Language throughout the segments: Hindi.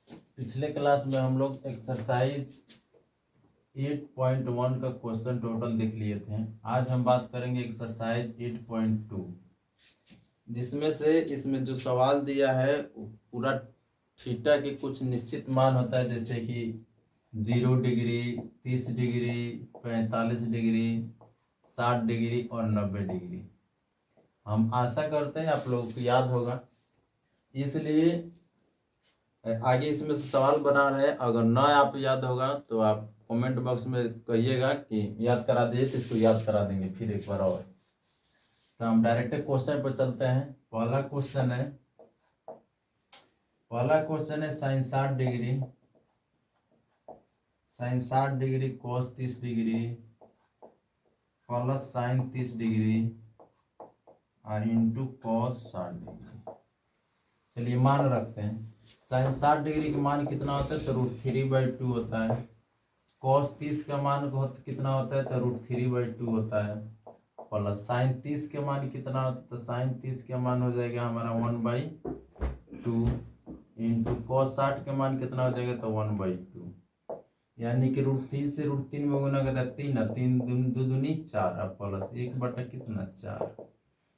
पिछले क्लास में हम लोग एक्सरसाइज 8.1 का क्वेश्चन टोटल देख लिए थे। आज हम बात करेंगे एक्सरसाइज 8.2, जिसमें से इसमें जो सवाल दिया है पूरा थीटा के कुछ निश्चित मान होता है, जैसे कि 0 डिग्री, 30 डिग्री, 45 डिग्री, 60 डिग्री और 90 डिग्री। हम आशा करते हैं आप लोगों को याद होगा, इसलिए आगे इसमें से सवाल बना रहे हैं। अगर ना आप याद होगा तो आप कमेंट बॉक्स में कहिएगा कि याद करा दीजिए, तो इसको याद करा देंगे फिर एक बार और। तो हम डायरेक्ट क्वेश्चन पर चलते हैं। पहला क्वेश्चन है sine 60 degree cos 30 degree plus sine 30 degree और इंटू कॉस 60 डिग्री। चलिए मान रखते हैं। साइन 60 डिग्री का मान कितना होता है, तो √3/2 होता है। कॉस 30 का मान कितना होता है, तो √3/2 होता है। प्लस साइन 30 के मान कितना होता है, तो साइन 30 के मान हो जाएगा हमारा 1/2 इंटू कॉस 60 के मान कितना हो जाएगा, तो 1/2। यानी कि √3 से √3 में गुना करता है 3, 3 2 दूनी 4 और प्लस 1 बटा कितना 4,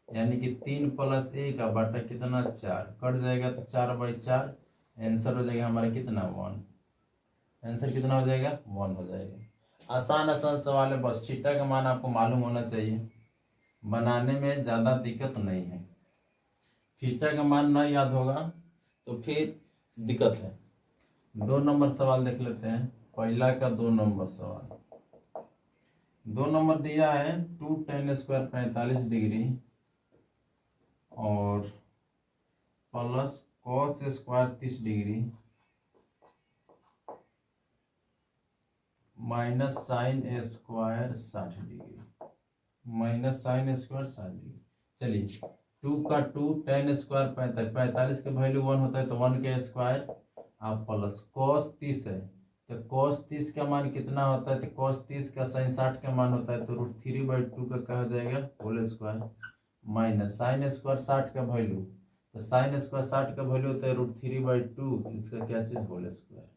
यानी कि 3 + 1 बटा कितना 4 कट जाएगा, तो 4/4 आंसर हो जाएगा हमारा कितना 1। आंसर कितना हो जाएगा 1 हो जाएगा। आसान सवाल है, बस थीटा का मान आपको मालूम होना चाहिए, बनाने में ज़्यादा दिक्कत नहीं है। थीटा का मान ना याद होगा तो फिर दिक्कत है। 2 नंबर सवाल देख लेते हैं। पहला का 2 नंबर सवाल, 2 नंबर दिया है 2 tan² 45 डिग्री और plus cos² 30 degree minus sin² 60 degree चलिए 2 का 2 tan² 45 का वैल्यू 1 होता है, तो 1 का स्क्वायर आप प्लस cos 30 है, तो cos 30 का मान कितना होता है, तो cos 30 का sin 60 का मान होता है, तो √3/2 का कहा जाएगा होल स्क्वायर माइनस sin² 60 का वैल्यू, तो sin² 60 का वैल्यू होता है √3/2, इसका क्या चीज होल स्क्वायर।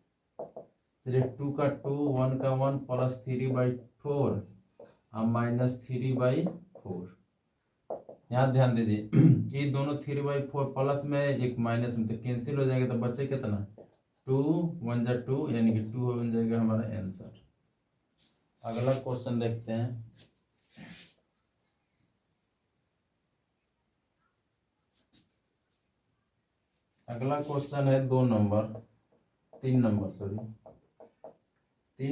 चलिए 2 का 2 1 का 1 प्लस 3/4 और माइनस 3/4। यहाँ ध्यान दीजिए ये दोनों 3/4 प्लस में एक माइनस में, तो कैंसिल हो जाएगा, तो बचे कितना 2 1 जा 2, यानी कि 2 बन जाएगा हमारा आंसर। अगला क्वेश्चन देखते हैं। अगला क्वेश्चन है 3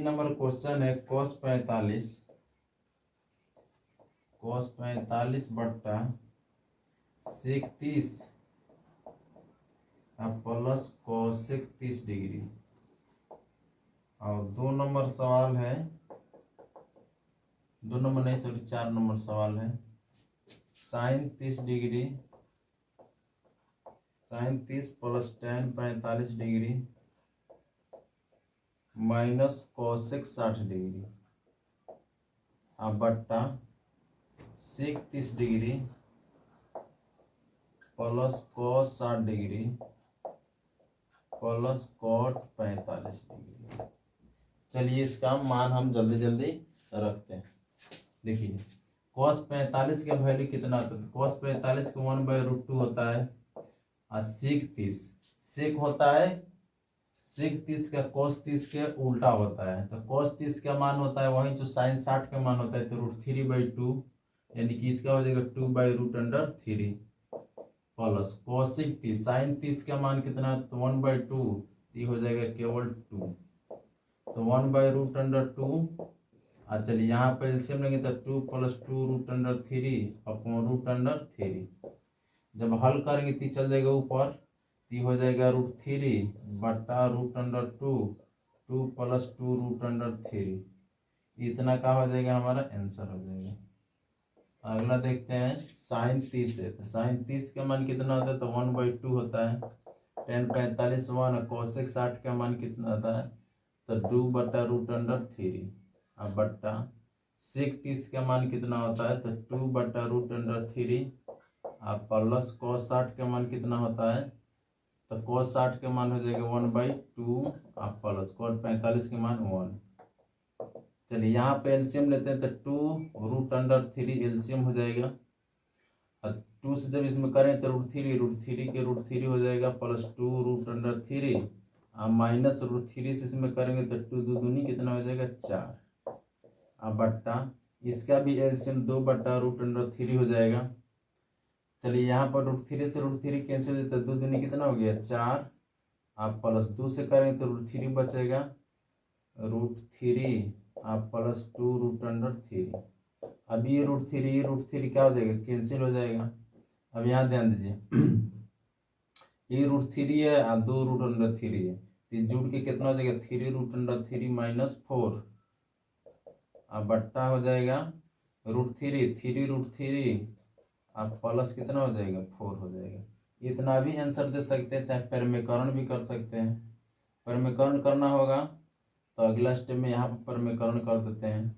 नंबर क्वेश्चन है cos 45 बट्टा sec 30 प्लस cosec 30 डिग्री। और 2 नंबर सवाल है, 2 नंबर नहीं सॉरी 4 नंबर सवाल है sin 30 degree plus tan 45 degree minus cosec 60 degree बट्टा sec 30 degree plus cos 60 degree plus cot 45 degree. चलिए इसका मान हम जल्दी जल्दी रखते हैं। देखिए cos 45 का वैल्यू कितना होता है, cos 45 का 1/√2 होता है और sec 30 होता है, sec 30 का cos 30 के उल्टा होता है, तो cos 30 का मान होता है वही जो sin 60 का मान होता है, तो √3/2 यानी कि इसका हो जाएगा 2/√3 प्लस cosec 30 sin 30 का मान कितना है, तो 1/2, ये हो जाएगा केवल 2, तो 1/√2। चलिए यहाँ पर एलसीएम लेंगे तो 2 + 2√3 जब हल करेंगे तो चल जाएगा ऊपर, तो हो जाएगा √3 बट्टा √2, 2 + 2√3, इतना का हो जाएगा हमारा आंसर हो जाएगा। अगला देखते हैं sin 30 है, तो sin 30 का मान कितना होता है, तो 1/2 होता है। tan 45 1 cosec 60 का मान कितना होता है, तो 2/√3 अब बट्टा sec 30 का मान कितना होता है, तो 2/√3 प्लस cos 60 का मान कितना होता है, तो cos 60 के मान हो जाएगा 1/2 आप प्लस cos 45 के मान 1। चलिए यहाँ पे एलसीएम लेते हैं तो 2√3 एलसीएम हो जाएगा। और 2 से जब इसमें करें तो √3 के √3 हो जाएगा प्लस 2√3 और माइनस √3 से इसमें करेंगे तो 2 2 दूनी कितना हो जाएगा 4 अब बट्टा इसका भी एलसीएम 2/√3 हो जाएगा। चलिए यहाँ पर √3 से √3 कैंसिल हो जाता है, 2 दूनी कितना हो गया 4 आप प्लस 2 से करेंगे तो √3 बचेगा √3 आप प्लस 2√3। अब ये √3 क्या हो जाएगा कैंसिल हो जाएगा। अब यहाँ ध्यान दीजिए ये √3 है और 2√3 है तो जुड़ के कितना हो जाएगा 3√3 माइनस 4 अब बट्टा हो जाएगा √3 अब प्लस कितना हो जाएगा 4 हो जाएगा। इतना भी आंसर दे सकते हैं, चाहे परिमेयकरण भी कर सकते हैं। परिमेयकरण करना होगा तो अगला स्टेप में यहाँ पर परिमेयकरण कर देते हैं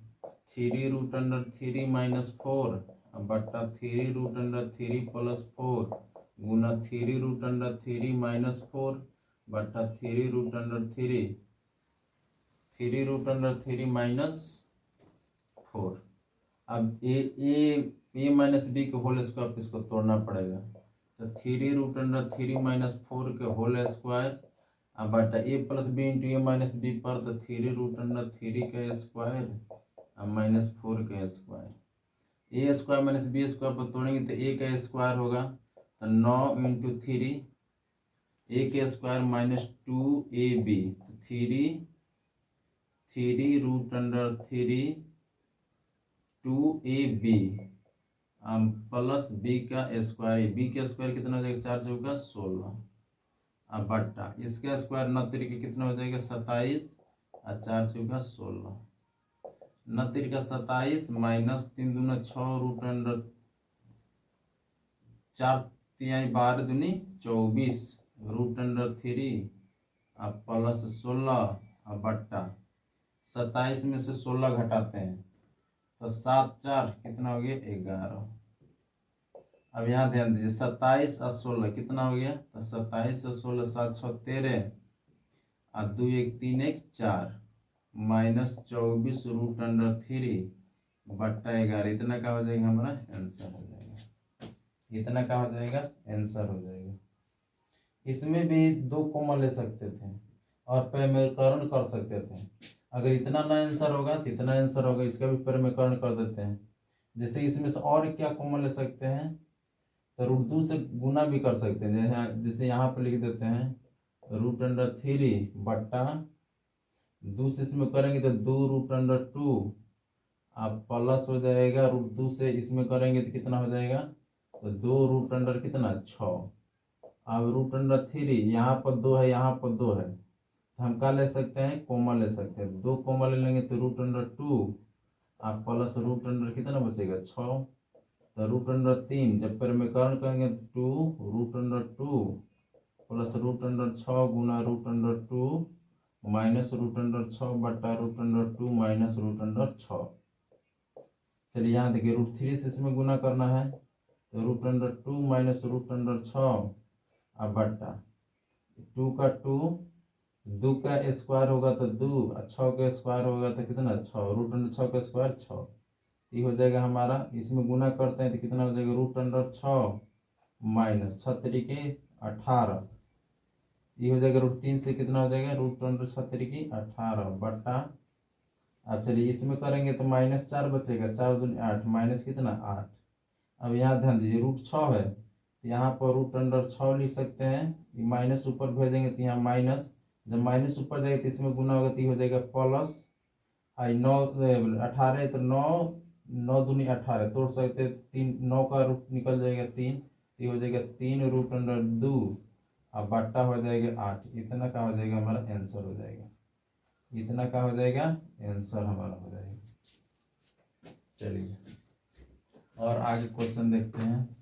3√3 माइनस 4 बट्टा 3√3 प्लस 4 गुना 3√3 माइनस 4 बट्टा 3√3 माइनस 4। अब ए माइनस बी के होल स्क्वायर इसको तोड़ना पड़ेगा तो 3√3 माइनस 4 के होल स्क्वायर अब बटा ए प्लस बी इंटू ए माइनस बी पर तो 3√3 का स्क्वायर अब माइनस 4 का स्क्वायर ए स्क्वायर माइनस बी स्क्वायर पर तोड़ेंगे तो ए का स्क्वायर होगा तो 9 इंटू 3 ए के square minus 2ab 3√3 2ab plus b का स्क्वायर बी का स्क्वायर कितना हो जाएगा 4 चौका 16 अब बट्टा इसका स्क्वायर 9 तरीके कितना हो जाएगा 27 और 4 चौका 16 9 तरीका 27 माइनस 3 दूना 6 √3 4 तिहाई 12 दूनी 24 √3 अब प्लस 16 अब बट्टा 27 में से 16 घटाते हैं तो 7 4 कितना हो गया 11। अब यहाँ ध्यान दीजिए 27 और 16 कितना हो गया तो 27 और 16 7 6 13 और 2 1 3 1 4 माइनस 24 √3 बट्टा 11 इतना का हो जाएगा हमारा आंसर हो जाएगा। इतना का हो जाएगा आंसर हो जाएगा। इसमें भी 2 कॉमन ले सकते थे और परिमेयकरण कर सकते थे। अगर इतना ना आंसर होगा तो इतना आंसर होगा, इसका भी परिमेयकरण कर देते हैं। जैसे इसमें से और क्या कॉमन ले सकते हैं तो √2 से गुना भी कर सकते हैं। जैसे यहाँ पर लिख देते हैं √3 बट्टा 2 से इसमें करेंगे तो 2√2 आप प्लस हो जाएगा √2 से इसमें करेंगे तो कितना हो जाएगा तो 2 कितना 6। अब √3 यहाँ पर 2 है यहाँ पर 2 है तो हम क्या ले सकते हैं कॉमन ले सकते हैं। 2 कॉमन ले लेंगे तो √2 आप प्लस √3 कितना बचेगा 6 तो √3 जब परिमेयकरण करेंगे तो 2 प्लस √6 गुना √2 माइनस √6 बट्टा √2 माइनस √6। चलिए यहाँ देखिए √3 से इसमें गुना करना है तो √2 माइनस √6 अब बट्टा 2 का 2 का स्क्वायर होगा तो 2 और 6 का स्क्वायर होगा तो कितना 6 √6 का स्क्वायर 6 ये हो जाएगा हमारा। इसमें गुना करते हैं तो कितना हो जाएगा √6 माइनस 6 तरीके 18 ये हो जाएगा √3 से कितना हो जाएगा √6 तरीके 18 बट्टा अब चलिए इसमें करेंगे तो माइनस 4 बचेगा 4 दूनी 8 माइनस कितना 8। अब यहाँ ध्यान दीजिए √6 है तो यहाँ पर √6 लिख सकते हैं, ये माइनस ऊपर भेजेंगे तो यहाँ माइनस, जब माइनस ऊपर जाएगा तो इसमें गुना होगा तो ये हो जाएगा प्लस 9 18 है तो 9 दूनी 18 तोड़ सकते हैं 3 9 का रूट निकल जाएगा 3 तो ये हो जाएगा 3√2 अब बट्टा हो जाएगा 8। इतना का हो जाएगा हमारा आंसर हो जाएगा। इतना का हो जाएगा आंसर हमारा हो जाएगा। चलिए और आगे क्वेश्चन देखते हैं।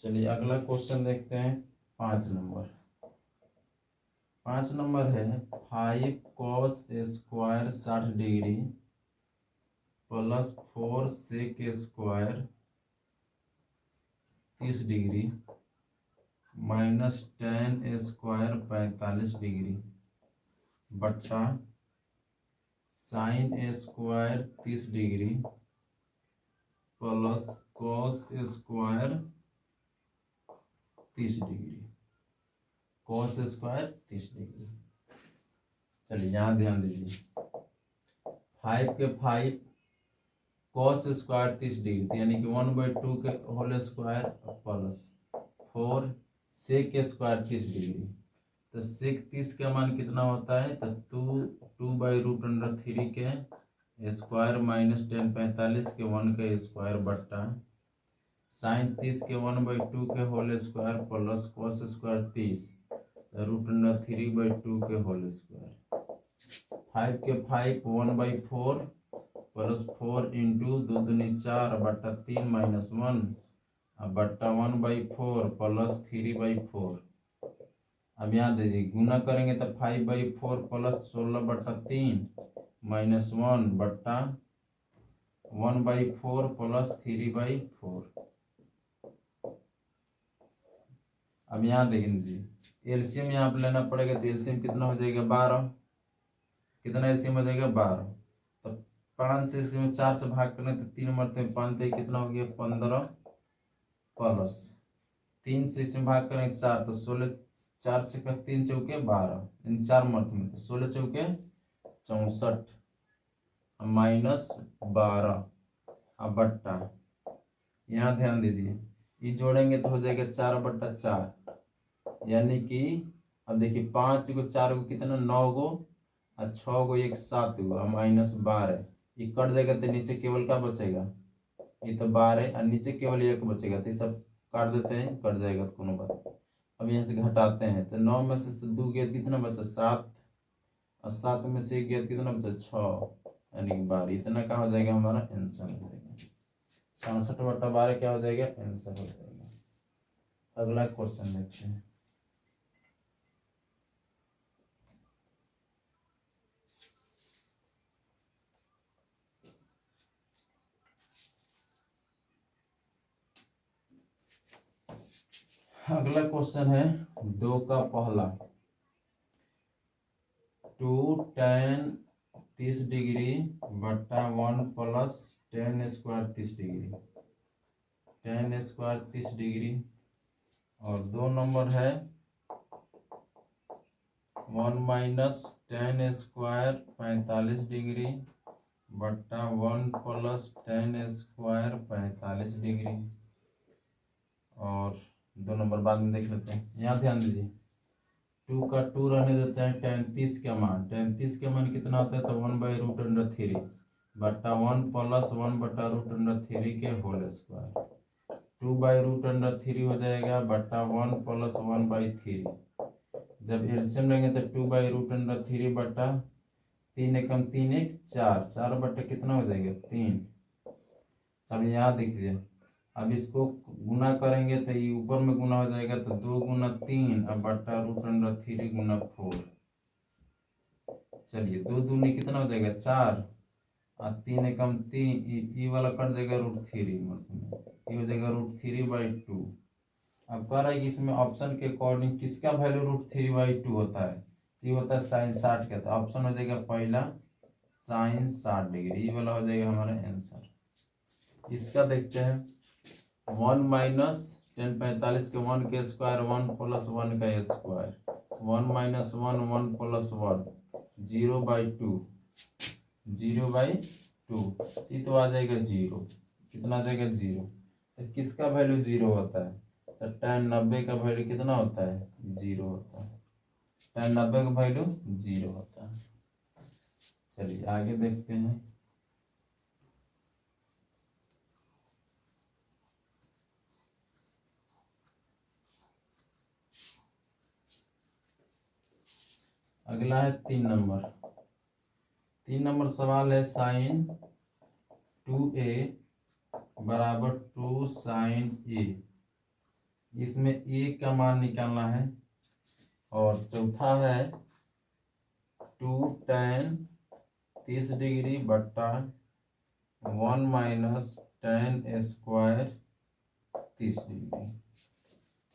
चलिए अगला क्वेश्चन देखते हैं 5 नंबर। 5 नंबर है 5 cos² 60 degree plus 4 sec² 30 degree minus tan² 45 degree बट्टा sin² 30 degree plus cos² 30 degree cos² 30 degree. चलिए यहाँ ध्यान दीजिए 5 के 5 cos² 30 डिग्री तो यानी कि 1/2 के whole square plus 4 sec² 30 degree तो sec 30 का मान कितना होता है तो 2/√3 के स्क्वायर माइनस tan 45 के 1 के स्क्वायर बट्टा sin 30 के 1/2 के होल स्क्वायर प्लस cos² 30 √3/2 के होल स्क्वायर 5 के 5 1/4 प्लस 4 इंटू 2 दूनी 4 बट्टा 3 माइनस 1 बट्टा 1/4 प्लस 3/4। अब यहाँ दीजिए गुना करेंगे तो 5/4 प्लस 16/3 माइनस 1 बट्टा 1/4 प्लस 3/4। अब यहाँ देखिए एलसीएम यहाँ पर लेना पड़ेगा तो एलसीएम कितना हो जाएगा 12। कितना एलसीएम हो जाएगा 12। तो 5 से इसमें 4 से भाग करने तो 3 मरते 5 तो कितना हो गया 15 प्लस 3 से इसमें भाग करें 4 तो 16 4 से 3 चौके 12 इन 4 मरते में तो 16 चौके 64 माइनस 12 अब बट्टा यहाँ ध्यान दीजिए ये जोड़ेंगे तो हो जाएगा 4/4 यानी कि अब देखिए 5 को 4 को कितना 9 गो और 6 को 1 7 गो माइनस 12 ये कट जाएगा तो नीचे केवल क्या बचेगा ये तो 12 और नीचे केवल 1 बचेगा तो ये सब काट देते हैं कट जाएगा तो कोनो बात। अब यहाँ से घटाते हैं तो 9 में से 2 गया कितना बचा 7 और 7 में से 1 गया कितना बचा 6 यानी कि 12 इतना क्या हो जाएगा हमारा आंसर हो जाएगा 67/12 क्या हो जाएगा आंसर हो जाएगा। अगला क्वेश्चन देखते हैं। अगला क्वेश्चन है 2 का पहला 2 tan 30 डिग्री बट्टा 1 plus tan² 30 degree tan² 30 degree और 2 नंबर है 1 माइनस tan² 45 डिग्री बट्टा 1 प्लस tan² 45 डिग्री और 2 नंबर बाद में देख लेते हैं। यहाँ ध्यान दीजिए 2 का 2 रहने देते हैं tan 30 का मान कितना होता है तो 1/√3 बट्टा 1 प्लस 1/√3 के होल स्क्वायर 2/√3 हो जाएगा बट्टा 1 प्लस 1/3 जब एलसीएम लेंगे तो 2/√3 बट्टा 3 एकम 3 1 4 बट्टा कितना हो जाएगा 3। अब यहाँ देखिए अब इसको गुना करेंगे तो ये ऊपर में गुना हो जाएगा तो 2 गुना 3 अब बट्टा √3 गुना 4। चलिए 2 दूनी कितना हो जाएगा 4 और 3 एकम 3 ये वाला कट जाएगा √3 मतलब ये हो जाएगा √3/2। अब कह रहा है कि इसमें ऑप्शन के अकॉर्डिंग किसका वैल्यू √3/2 होता है तो ये होता है sin 60 का तो ऑप्शन हो जाएगा पहला sin 60 डिग्री ये वाला हो जाएगा हमारा आंसर। इसका देखते हैं 1 माइनस tan 45 के 1 के स्क्वायर 1 प्लस 1 का स्क्वायर 1 माइनस 1 1 प्लस 1 0/2 ये तो आ जाएगा 0 कितना आ जाएगा 0 तो किसका वैल्यू 0 होता है तो tan 90 का वैल्यू कितना होता है 0 होता है tan 90 का वैल्यू 0 होता है। चलिए आगे देखते हैं। अगला है 3 नंबर सवाल है sin 2a बराबर 2 sin a इसमें ए का मान निकालना है, और चौथा है 2 tan 30 डिग्री बट्टा 1 माइनस tan स्क्वायर 30 डिग्री।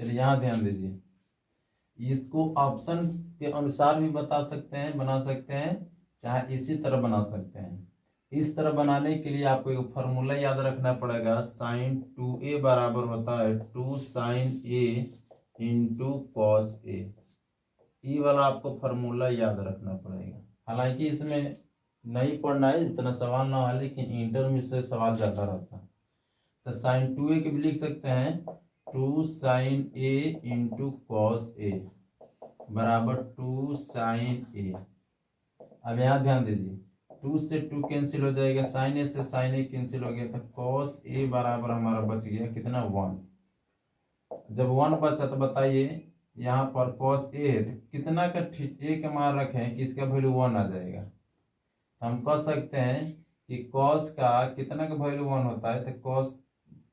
चलिए यहाँ ध्यान दीजिए, इसको ऑप्शन के अनुसार भी बता सकते हैं, बना सकते हैं, चाहे इसी तरह बना सकते हैं। इस तरह बनाने के लिए आपको एक फॉर्मूला याद रखना पड़ेगा, sin 2a बराबर होता है 2 sin a into cos A. ये वाला आपको फॉर्मूला याद रखना पड़ेगा। हालांकि इसमें नहीं पढ़ना है, इतना सवाल ना है, लेकिन इंटर में से सवाल ज़्यादा रहता है। तो sin 2a के भी लिख सकते हैं 2 sin a into cos A बराबर 2 sin a। अब यहाँ ध्यान दीजिए, 2 से 2 कैंसिल हो जाएगा, साइन ए से साइन ए कैंसिल हो गया, तो कॉस ए बराबर हमारा बच गया कितना 1। जब 1 बचा तो बताइए यहाँ पर कॉस ए है तो कितना का ए का मान रखें कि इसका वैल्यू 1 आ जाएगा। तो हम कह सकते हैं कि कॉस का कितना का वैल्यू 1 होता है, तो कॉस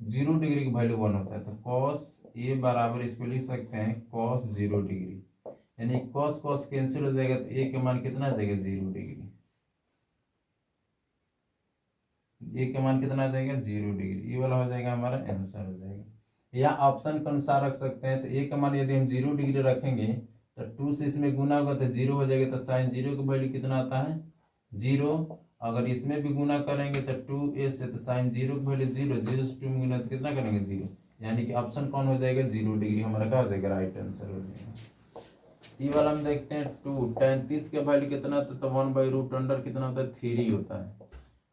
0 डिग्री का वैल्यू 1 होता है, तो कॉस ए बराबर इसको लिख सकते हैं कॉस 0 डिग्री, यानी कॉस कॉस कैंसिल हो जाएगा, तो ए का मान कितना आ जाएगा 0 डिग्री। ए का मान कितना आ जाएगा 0 डिग्री। ये वाला हो जाएगा हमारा आंसर हो जाएगा। या ऑप्शन के अनुसार रख सकते हैं, तो ए का मान यदि हम 0 डिग्री रखेंगे तो 2 से इसमें गुना होगा तो 0 हो जाएगा, तो साइन 0 का वैल्यू कितना आता है 0। अगर इसमें भी गुना करेंगे तो 2a से, तो साइन 0 का वैल्यू 0, 0 से 2 में गुना तो कितना करेंगे 0, यानी कि ऑप्शन कौन हो जाएगा 0 डिग्री हमारा क्या हो जाएगा राइट आंसर हो जाएगा। ये वाला हम देखते हैं 2 tan 30 का वैल्यू कितना होता है, तो 1/√अंडर कितना होता है 3 होता है,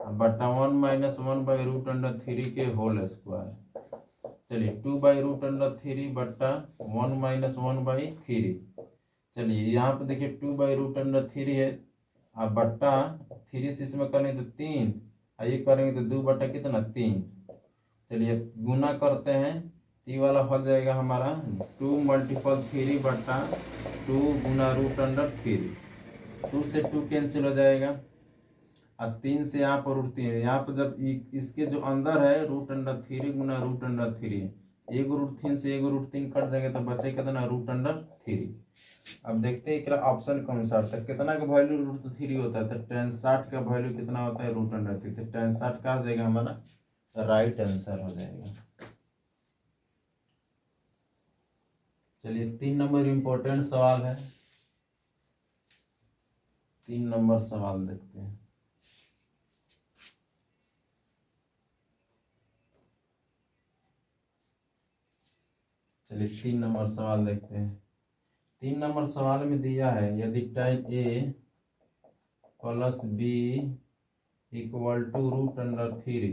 बटा 1 माइनस 1/√3 के होल स्क्वायर। चलिए 2/√3 बट्टा 1 माइनस 1/3। चलिए यहाँ पे देखिए 2/√3 है, अब बट्टा 3 से इसमें करेंगे तो 3, ये करेंगे तो 2 बट्टा कितना 3। चलिए गुना करते हैं, ये वाला हो जाएगा हमारा 2 मल्टीपल 3 बट्टा 2 गुना √3। 2 से 2 कैंसिल हो जाएगा, अब 3 से यहाँ पर √3 है, यहाँ पर जब इसके जो अंदर है √3 गुना √3, एक √3 से एक √3 कट जाएगा तो बचे कितना √3। अब देखते हैं ऑप्शन के अनुसार तक कितना का वैल्यू √3 होता है, तो tan 60 का वैल्यू कितना होता है √3, तो tan 60 का आ जाएगा हमारा राइट आंसर हो जाएगा। चलिए 3 नंबर इम्पोर्टेंट सवाल है, 3 नंबर सवाल देखते हैं। चलिए 3 नंबर सवाल देखते हैं। 3 नंबर सवाल में दिया है यदि tan a plus b equal to √3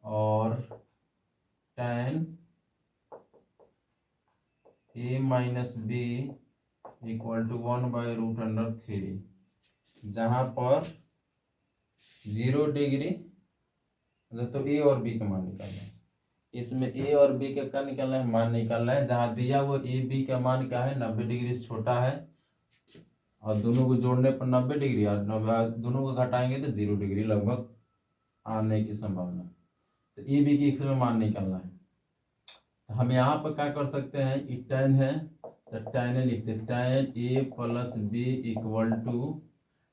और tan a minus b equal to 1/√3, जहाँ पर 0 डिग्री तो a और b का मान निकालना है। इसमें a और b का क्या निकालना है, मान निकालना है। जहाँ दिया वो a b का मान क्या है 90 डिग्री से छोटा है, और दोनों को जोड़ने पर 90 डिग्री, और दोनों को घटाएंगे तो 0 डिग्री लगभग आने की संभावना। तो ए बी की इसमें मान निकालना है। तो हम यहाँ पर क्या कर सकते हैं, tan है तो tan ए लिखते हैं, tan a plus b equal to,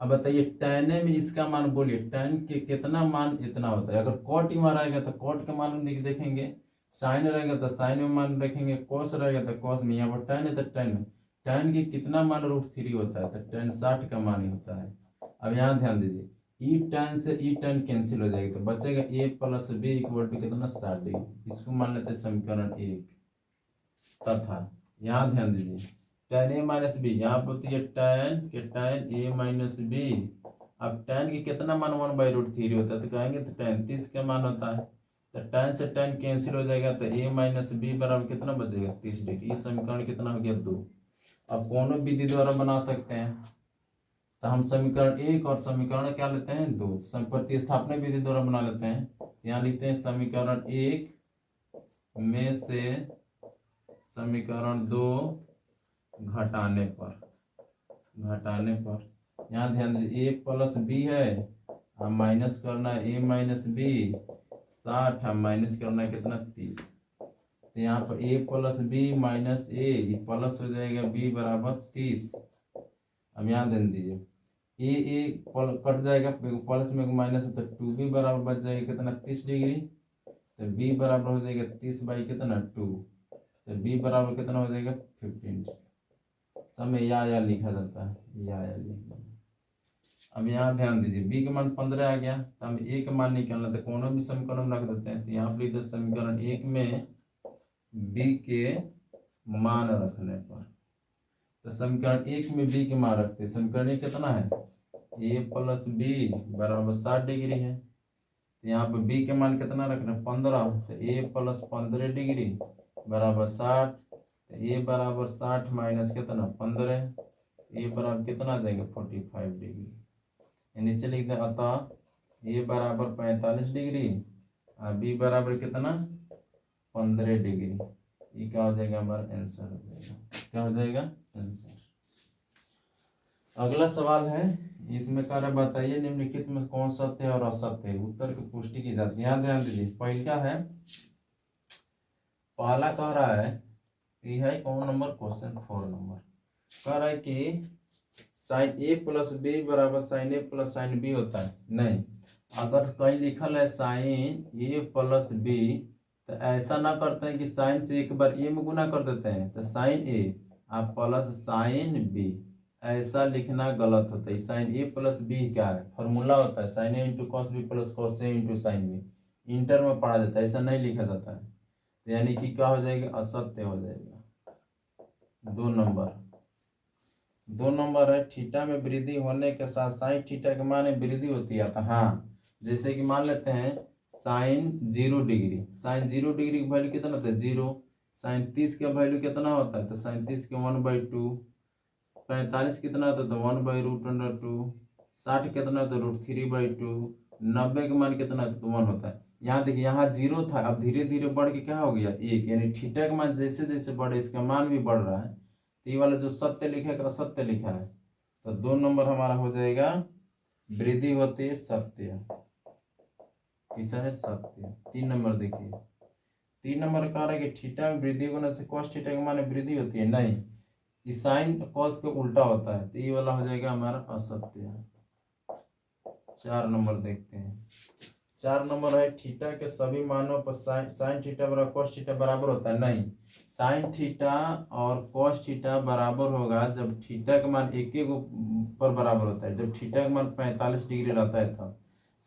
अब बताइए tan ए में इसका मान बोलिए, tan के कितना मान इतना होता है। अगर cot ही मारा रहेगा तो cot का मान देखेंगे, साइन रहेगा तो साइन में मान देखेंगे, cos रहेगा तो cos में, यहाँ पर tan है तो tan के कितना मान √3 होता है, तो tan 60 का मान ही होता है। अब यहाँ ध्यान दीजिए, ई tan से ई tan कैंसिल हो जाएगा, तो बचेगा a plus b equal to कितना 60 डिग्री। इसको मान लेते हैं समीकरण 1, तथा यहाँ ध्यान दीजिए tan a माइनस बी, यहाँ पर होती है tan a माइनस बी। अब tan की कितना मान 1/√3 होता है, तो कहेंगे तो tan 30 का मान होता है, तो tan से tan कैंसिल हो जाएगा, तो a माइनस बी बराबर कितना बचेगा 30 डिग्री। इस समीकरण कितना हो गया 2। अब कौन विधि द्वारा बना सकते हैं, तो हम समीकरण 1 और समीकरण क्या लेते हैं 2, प्रतिस्थापन विधि द्वारा बना लेते हैं। यहाँ लिखते हैं समीकरण 1 में से समीकरण 2 घटाने पर यहाँ ध्यान दीजिए a प्लस बी है, हम माइनस करना है a माइनस बी, 60 हम माइनस करना है कितना 30। तो यहाँ पर a plus b minus a, plus हो जाएगा b बराबर 30। अब यहाँ ध्यान दीजिए, ए कट जाएगा, प्लस में माइनस तो 2b बराबर बच जाएगा कितना 30 डिग्री। तो b बराबर हो जाएगा 30 बाई कितना 2, तो b बराबर कितना हो जाएगा 15। सब में या लिखा जाता है, या लिखा। अब यहाँ ध्यान दीजिए, b का मान 15 आ गया, तो हम a का मान निकालना, तो कोनो भी समीकरण रख देते हैं। तो यहाँ पर इधर समीकरण 1 में b के मान रखने पर, तो समीकरण 1 में b के मान रखते हैं। समीकरण 1 कितना है, a प्लस बी बराबर 60 डिग्री है। तो यहाँ पर b के मान कितना रखना है 15, तो a प्लस 15 डिग्री बराबर 60। तो a बराबर 60 माइनस कितना 15, a बराबर कितना आ जाएगा 45 डिग्री। नीचे लिख दें, अतः a बराबर 45 डिग्री और b बराबर कितना 15 डिग्री। ये क्या हो जाएगा हमारा आंसर हो जाएगा, क्या हो जाएगा आंसर। अगला सवाल है, इसमें कह रहा है बताइए निम्नलिखित में कौन सत्य है और असत्य है, उत्तर की पुष्टि की जांच। यहाँ ध्यान दीजिए, पहला है, पहला कह रहा है, ये है कौन नंबर, क्वेश्चन 4 नंबर। कह रहा है कि साइन ए प्लस बी बराबर साइन ए प्लस साइन बी होता है। नहीं, अगर कहीं लिखल है साइन ए प्लस बी, तो ऐसा ना करते हैं कि साइन से एक बार ए में गुना कर देते हैं, तो साइन ए आप प्लस साइन बी, ऐसा लिखना गलत होता है। साइन ए प्लस बी क्या है, फॉर्मूला होता है sine A into cos B plus cos A into sine B, inter में पढ़ा जाता है, ऐसा नहीं लिखा जाता है। तो यानी कि क्या हो जाएगा, असत्य हो जाएगा। 2 नंबर है, थीटा में वृद्धि होने के साथ साइन थीटा के मान में वृद्धि होती है। तो हाँ, जैसे कि मान लेते हैं साइन 0 डिग्री, साइन 0 डिग्री की वैल्यू कितना होता है 0। साइन 30 का वैल्यू कितना होता है, तो साइन 30 के 1/2। 45 कितना होता है, तो 1/√2। 60 कितना होता है, √3/2। 90 का मान कितना होता है, तो 1 होता है। यहाँ देखिए, यहाँ 0 था, अब धीरे धीरे बढ़ के क्या हो गया 1, यानी थीटा का मान जैसे जैसे बढ़े इसका मान भी बढ़ रहा है। तो ये वाला जो सत्य लिखा है असत्य लिखा है, तो 2 नंबर हमारा हो जाएगा वृद्धि होती है सत्य, तीसरा है सत्य। 3 नंबर देखिए, 3 नंबर कह रहा है कि थीटा में वृद्धि होने से कॉस थीटा के मान वृद्धि होती है। नहीं, इस साइन कॉस के उल्टा होता है, तो ये वाला हो जाएगा हमारा असत्य। 4 नंबर देखते हैं, 4 नंबर है, थीटा के सभी मानों पर साइन थीटा बराबर कॉस थीटा बराबर होता है। नहीं, साइन थीटा और कॉस थीटा बराबर होगा जब थीटा का मान एक पर बराबर होता है। जब थीटा का मान 45 डिग्री रहता है तब,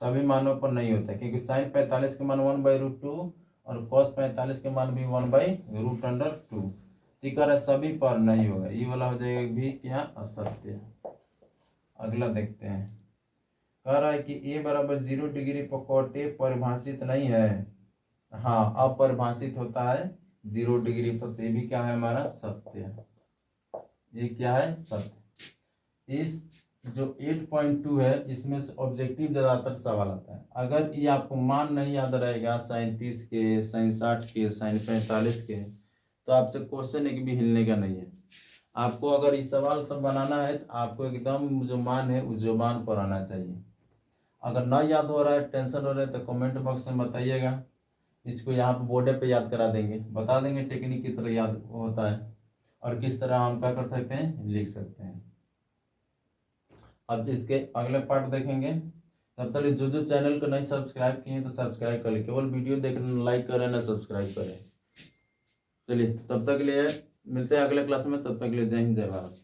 सभी मानों पर नहीं होता है, क्योंकि साइन 45 के मान 1/√2 और कॉस 45 के मान भी 1/√2। तिकर सभी पर नहीं होगा, ये वाला हो जाएगा भी क्या असत्य। अगला देखते हैं, कह रहा है कि a बराबर 0 डिग्री पर कॉट ए परिभाषित नहीं है। हाँ, अपरिभाषित होता है 0 डिग्री पर, तो ये भी क्या है हमारा सत्य। ये क्या है सत्य। इस जो 8.2 है इसमें से ऑब्जेक्टिव ज्यादातर सवाल आता है। अगर ये आपको मान नहीं याद रहेगा साइन 30 के, साइन 60 के, साइन 45 के, तो आपसे क्वेश्चन एक भी हिलने का नहीं है। आपको अगर ये सवाल सब बनाना है तो आपको एकदम जो मान है उस जुबान पर आना चाहिए। अगर ना याद हो रहा है, टेंशन हो रहा है, तो कमेंट बॉक्स में बताइएगा, इसको यहाँ पर बोर्ड पे याद करा देंगे, बता देंगे टेक्निक की तरह याद होता है और किस तरह हम क्या कर सकते हैं, लिख सकते हैं। अब इसके अगले पार्ट देखेंगे, तब तक जो चैनल को नहीं सब्सक्राइब किए तो सब्सक्राइब कर ले, केवल वीडियो देखने लाइक करें ना सब्सक्राइब करें। चलिए, तब तक के लिए मिलते हैं अगले क्लास में, तब तक के लिए जय हिंद जय भारत।